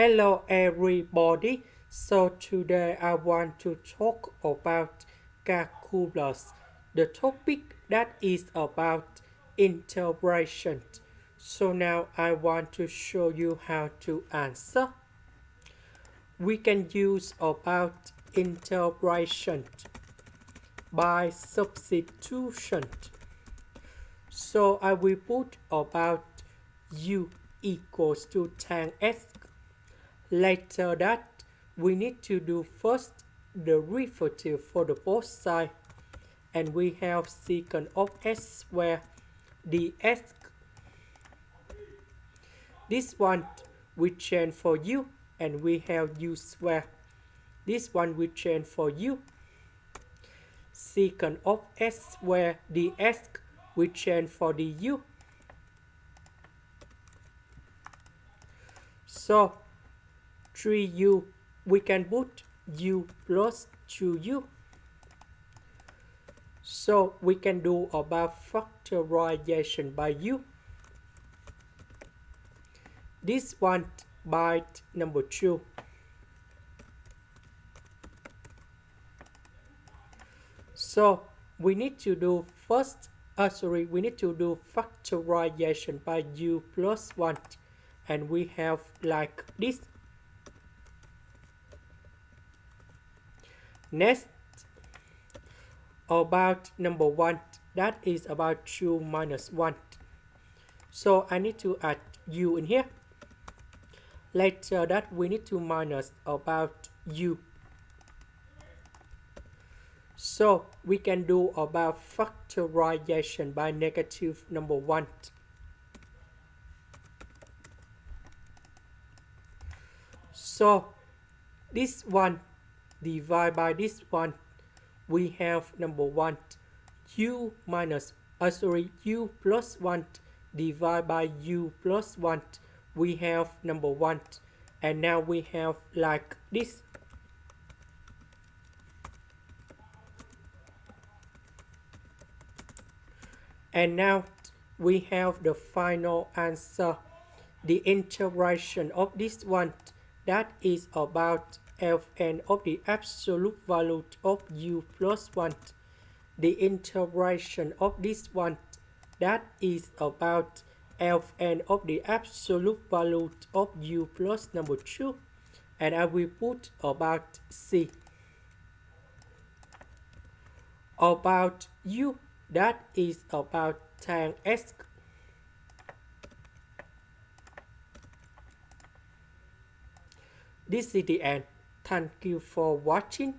Hello everybody. So today I want to talk about calculus, the topic that is about integration. So now I want to show you how to answer. We can use about integration by substitution. So I will put about u equals to tan x. Later that, we need to do first the derivative for the both sides, and we have secant of s squared dx. This one we change for u, and we have u squared. This one we change for u. Secant of s squared dx we change for du. So 3u, we can put u plus 2u. So we can do about factorization by u. This one by number 2. So we need to do first, we need to do factorization by u plus 1. And we have like this. Next, about number 1, that is about 2 minus 1. So I need to add u in here. Later that we need to minus about u. So we can do about factorization by negative number 1. So this one divide by this one, we have number 1 u minus u plus 1 divide by u plus 1, we have number 1, and now we have like this. And now we have the final answer. The integration of this one, that is about Fn of the absolute value of u plus 1. The integration of this one, that is about Fn of the absolute value of u plus number 2. And I will put about c. About u, that is about tan x. This is the end. Thank you for watching.